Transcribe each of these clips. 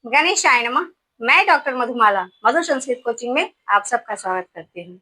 गणेशाय नमः। मैं डॉक्टर मधुमाला मधुर संस्कृत कोचिंग में आप सबका स्वागत करती हूँ।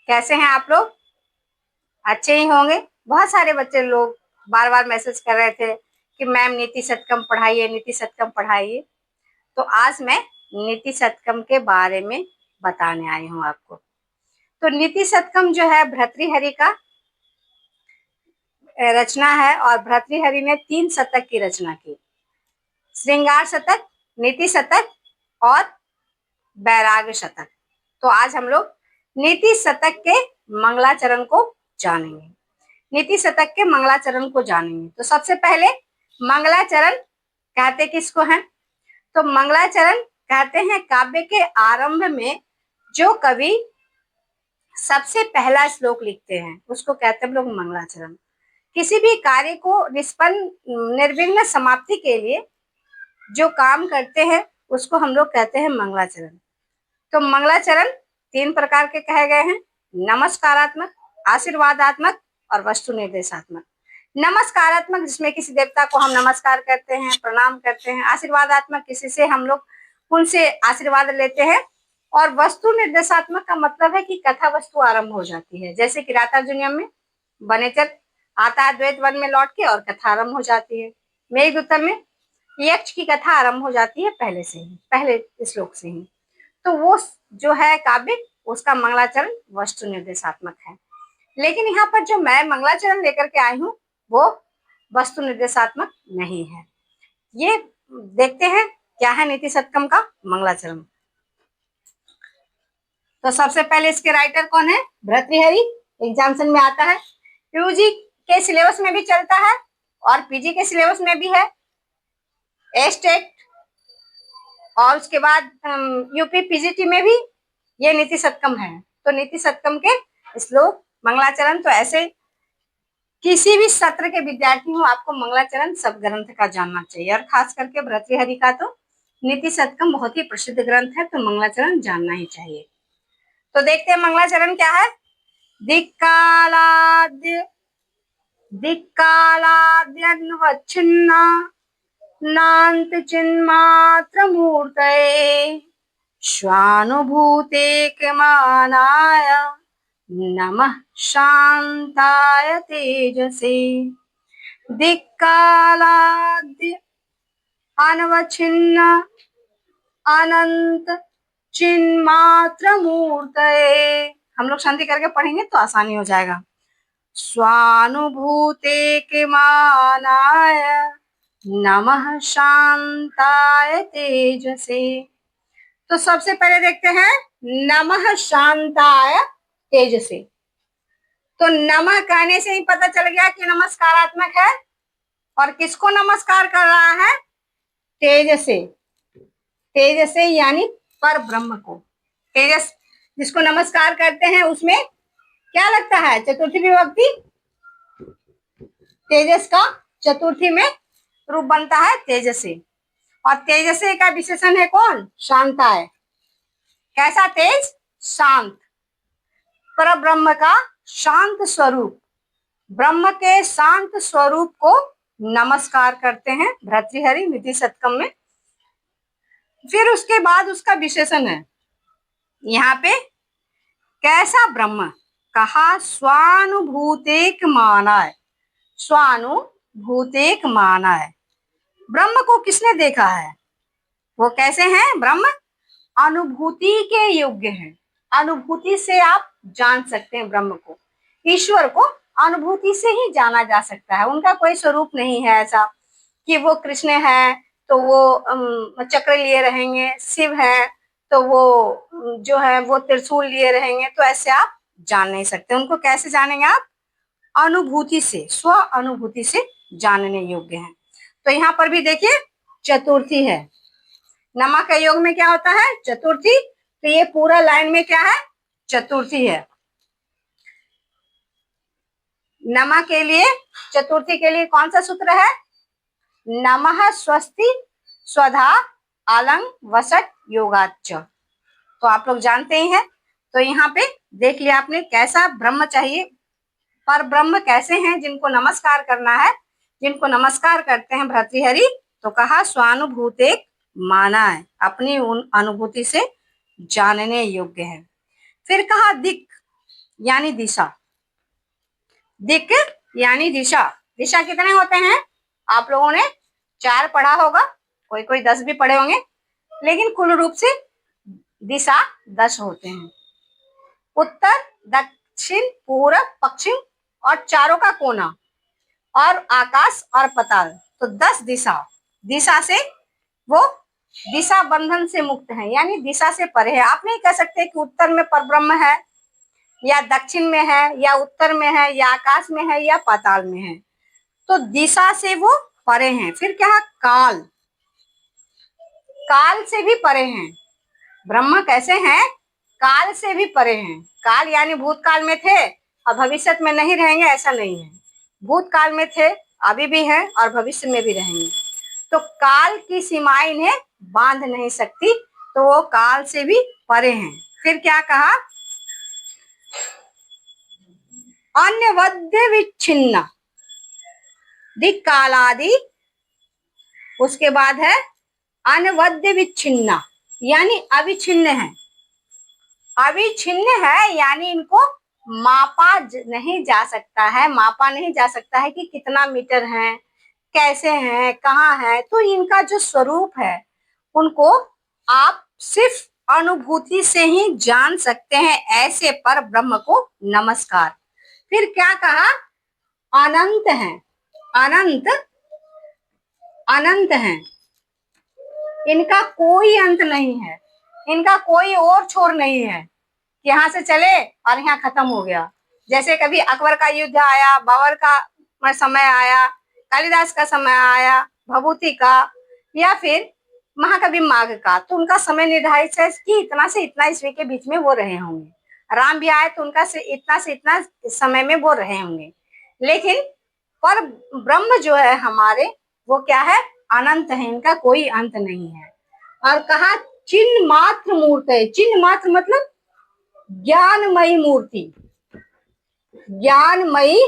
कैसे हैं आप लोग? अच्छे ही होंगे। बहुत सारे बच्चे लोग बार बार मैसेज कर रहे थे कि मैम नीति शतकम पढ़ाइए, नीति शतकम पढ़ाइए। तो आज मैं नीति शतकम के बारे में बताने आई हूँ आपको। तो नीति शतकम जो है भर्तृहरि का रचना है और भर्तृहरि ने 3 शतक की रचना की। श्रृंगार शतक, नीति शतक और वैराग्य शतक। तो आज हम लोग नीति शतक के मंगलाचरण को जानेंगे। नीति शतक के मंगलाचरण को जानेंगे। तो सबसे पहले मंगलाचरण कहते किसको हैं? तो मंगलाचरण कहते हैं काव्य के आरंभ में जो कवि सबसे पहला श्लोक लिखते हैं उसको कहते हैं लोग मंगलाचरण। किसी भी कार्य को निर्विघ्न समाप्ति के लिए जो काम करते हैं उसको हम लोग कहते हैं मंगलाचरण। तो मंगलाचरण 3 प्रकार के कहे गए हैं, नमस्कारात्मक, आशीर्वादात्मक और वस्तु निर्देशात्मक। नमस्कारात्मक जिसमें किसी देवता को हम नमस्कार करते हैं, प्रणाम करते हैं। आशीर्वादात्मक किसी से हम लोग उनसे आशीर्वाद लेते हैं। और वस्तु निर्देशात्मक का मतलब है कि कथा वस्तु आरंभ हो जाती है। जैसे कि रातार्जुनियम में वनेचर आता है द्वैत वन में लौट के और कथा आरंभ हो जाती है। मेघदूतम में यक्ष की कथा आरंभ हो जाती है पहले से ही, पहले श्लोक से ही। तो वो जो है काव्य उसका मंगलाचरण वस्तु निर्देशात्मक है। लेकिन यहाँ पर जो मैं मंगलाचरण लेकर के आई हूँ वो वस्तु निर्देशात्मक नहीं है। ये देखते हैं क्या है नीति शतकम का मंगलाचरण। तो सबसे पहले इसके राइटर कौन है? भर्तृहरि। एग्जामिनेशन में आता है, यूजी के सिलेबस में भी चलता है और पीजी के सिलेबस में भी है, एस्टेट और उसके बाद यूपी पीजीटी में भी ये नीति शतकम है। तो नीति शतकम के श्लोक मंगलाचरण, तो ऐसे किसी भी सत्र के विद्यार्थी हो आपको मंगलाचरण सब ग्रंथ का जानना चाहिए और खास करके भर्तृहरि का तो नीति शतकम बहुत ही प्रसिद्ध ग्रंथ है, तो मंगलाचरण जानना ही चाहिए। तो देखते हैं मंगलाचरण क्या है। दिक्कालाद्यन्वच्छिन्ना नान्त चिन्मात्र मूर्तये स्वानुभूतेकमानाय नमः शांताय तेजसे। दिक्कालाद्य अनवच्छिन्न अनंत चिन्मात्र मूर्तये, हम लोग शांति करके पढ़ेंगे तो आसानी हो जाएगा। स्वानुभूतेकमानाय नमः शांताय तेजसे। तो सबसे पहले देखते हैं नमः शांताय तेजसे। तो नमः कहने से ही पता चल गया कि नमस्कारात्मक है। और किसको नमस्कार कर रहा है? तेजसे। तेजसे यानी पर ब्रह्म को। तेजस जिसको नमस्कार करते हैं उसमें क्या लगता है? चतुर्थी विभक्ति। तेजस का चतुर्थी में रूप बनता है तेजसे। और तेजसे का विशेषण है कौन? शांताय। कैसा तेज? शांत। पर ब्रह्म का शांत स्वरूप, ब्रह्म के शांत स्वरूप को नमस्कार करते हैं भर्तृहरि नीति शतकम में। फिर उसके बाद उसका विशेषण है यहाँ पे, कैसा ब्रह्म कहा? स्वानुभूतेक मानाय। स्वानुभूतेक मानाय, ब्रह्म को किसने देखा है? वो कैसे हैं ब्रह्म? अनुभूति के योग्य हैं। अनुभूति से आप जान सकते हैं ब्रह्म को। ईश्वर को अनुभूति से ही जाना जा सकता है। उनका कोई स्वरूप नहीं है ऐसा कि वो कृष्ण है तो वो चक्र लिए रहेंगे, शिव है तो वो जो है वो त्रिशूल लिए रहेंगे। तो ऐसे आप जान नहीं सकते उनको। कैसे जानेंगे आप? अनुभूति से, स्व अनुभूति से जानने योग्य है। तो यहाँ पर भी देखिए चतुर्थी है। नमा के योग में क्या होता है? चतुर्थी। तो ये पूरा लाइन में क्या है? चतुर्थी है। नमा के लिए, चतुर्थी के लिए कौन सा सूत्र है? नमः स्वस्ति स्वधा अलंग वसट योगाच्च। तो आप लोग जानते ही हैं। तो यहाँ पे देख लिया आपने कैसा ब्रह्म चाहिए। पर ब्रह्म कैसे हैं जिनको नमस्कार करना है, जिनको नमस्कार करते हैं भर्तृहरि। तो कहा स्वानुभूतेक माना है, अपनी उन अनुभूति से जानने योग्य है। फिर कहा दिक् यानी दिशा। दिक् यानी दिशा। दिशा कितने होते हैं? आप लोगों ने 4 पढ़ा होगा, कोई कोई 10 भी पढ़े होंगे, लेकिन कुल रूप से दिशा 10 होते हैं। उत्तर, दक्षिण, पूर्व, पश्चिम और चारों का कोना और आकाश और पाताल, तो 10 दिशा। दिशा से वो दिशा बंधन से मुक्त है, यानी दिशा से परे है। आप नहीं कह सकते कि उत्तर में परब्रह्म है या दक्षिण में है या उत्तर में है या आकाश में है या पाताल में है, तो दिशा से वो परे हैं। फिर क्या है? काल। काल से भी परे हैं। ब्रह्म कैसे हैं? काल से भी परे हैं। काल यानी भूतकाल में थे और भविष्य में नहीं रहेंगे, ऐसा नहीं है। भूतकाल में थे, अभी भी हैं और भविष्य में भी रहेंगे। तो काल की सीमाएं इन्हें बांध नहीं सकती, तो वो काल से भी परे हैं। फिर क्या कहा? अन्यवद्य विच्छिन्न। दिक्कालादि, उसके बाद है अनवद्य विच्छिन्ना, यानी अविच्छिन्न है। अविच्छिन्न है यानी इनको मापा नहीं जा सकता है, मापा नहीं जा सकता है कि कितना मीटर है, कैसे हैं, कहाँ है। तो इनका जो स्वरूप है उनको आप सिर्फ अनुभूति से ही जान सकते हैं। ऐसे पर ब्रह्म को नमस्कार। फिर क्या कहा? अनंत है। अनंत, अनंत है, इनका कोई अंत नहीं है, इनका कोई और छोर नहीं है कि यहाँ से चले और यहाँ खत्म हो गया। जैसे कभी अकबर का युद्ध आया, बाबर का समय आया, कालिदास का समय आया, भभूति का, या फिर महाकवि माघ का, तो उनका समय निर्धारित है कि इतना से इतना ईस्वी के बीच में वो रहे होंगे। राम भी आए तो उनका से इतना समय में वो रहे होंगे। लेकिन पर ब्रह्म जो है हमारे, वो क्या है? अनंत है, इनका कोई अंत नहीं है। और कहा चिन्ह मात्र मूर्त है। चिन्ह मात्र मतलब ज्ञानमयी मूर्ति, ज्ञानमयी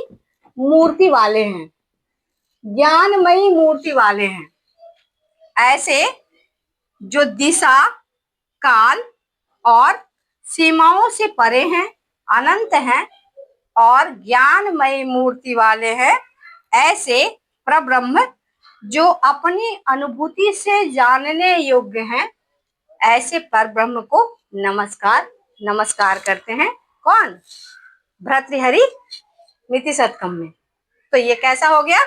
मूर्ति वाले हैं, ज्ञानमयी मूर्ति वाले हैं। ऐसे जो दिशा, काल और सीमाओं से परे हैं, अनंत हैं और ज्ञानमयी मूर्ति वाले हैं, ऐसे परब्रह्म जो अपनी अनुभूति से जानने योग्य हैं, ऐसे परब्रह्म को नमस्कार नमस्कार करते हैं। कौन? भर्तृहरि नीति शतकम में। तो ये कैसा हो गया?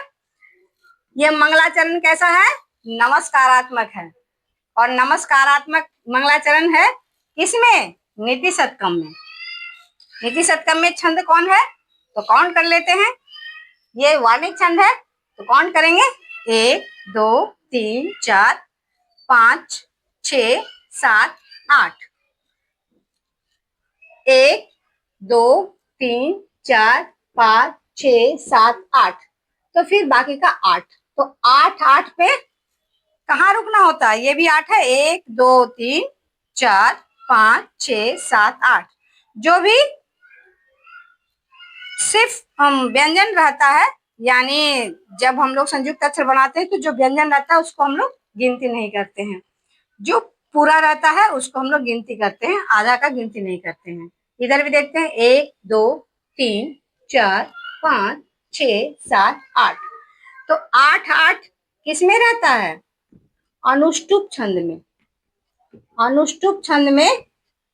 ये मंगलाचरण कैसा है? नमस्कारात्मक है। और नमस्कारात्मक मंगलाचरण है किसमें? नीति शतकम में। नीति शतकम में छंद कौन है? तो काउंट कर लेते हैं। ये वार्णिक छंद है, तो काउंट करेंगे। 1 2 3 4 5 6 7 8। 1 2 3 4 5 6 7 8, तो फिर बाकी का 8। तो 8 8 पे कहाँ रुकना होता है? ये भी 8 है। 1 2 3 4 5 6 7 8। जो भी सिर्फ व्यंजन रहता है, यानी जब हम लोग संयुक्त अक्षर बनाते हैं तो जो व्यंजन रहता है उसको हम लोग गिनती नहीं करते हैं। जो पूरा रहता है उसको हम लोग गिनती करते हैं, आधा का गिनती नहीं करते हैं। इधर भी देखते हैं। 1 2 3 4 5 6 7 8। तो 8 8 किसमें रहता है? अनुष्टुप छंद में। अनुष्टुप छंद में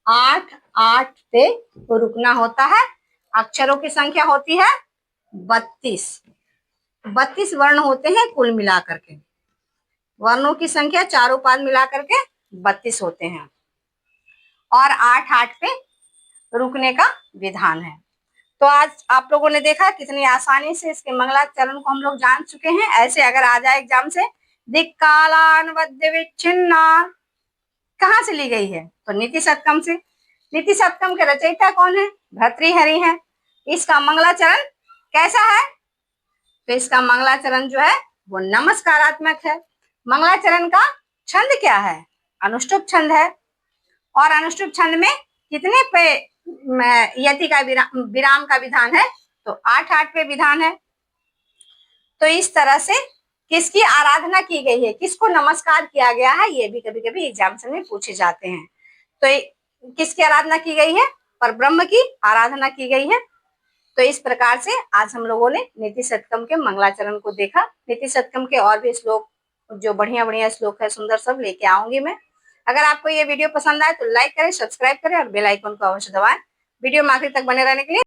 8 8 पे रुकना होता है। अक्षरों की संख्या होती है 32। 32 वर्ण होते हैं कुल मिलाकर के। वर्णों की संख्या चारों पाद मिलाकर के 32 होते हैं और 8 8 पे रुकने का विधान है। तो आज आप लोगों ने देखा कितनी आसानी से इसके मंगलाचरण को हम लोग जान चुके हैं। ऐसे अगर आ जाए एग्जाम से, दिक्कालानवद्य विच्छिन्ना कहाँ से ली गई है? तो नीति शतकम से। नीति शतकम के रचयिता कौन है? भर्तृहरि हैं। इसका मंगलाचरण कैसा है? तो इसका मंगलाचरण जो है वो नमस्कारात्मक है। मंगलाचरण का छंद क्या है? अनुष्टुप छंद है। और अनुष्टुप छंद में कितने पे यति का विराम का विधान है? तो 8 8 पे विधान है। तो इस तरह से किसकी आराधना की गई है, किसको नमस्कार किया गया है, ये भी कभी कभी एग्जाम्स में पूछे जाते हैं। तो किसकी आराधना की गई है, पर ब्रह्म की आराधना की गई है। तो इस प्रकार से आज हम लोगों ने नीति शतकम के मंगलाचरण को देखा। नीति शतकम के और भी श्लोक, जो बढ़िया बढ़िया श्लोक है, सुंदर सब लेके आऊंगी मैं। अगर आपको ये वीडियो पसंद आए तो लाइक करें, सब्सक्राइब करें और बेल आइकन को अवश्य दबाएं। वीडियो में आखिर तक बने रहने के लिए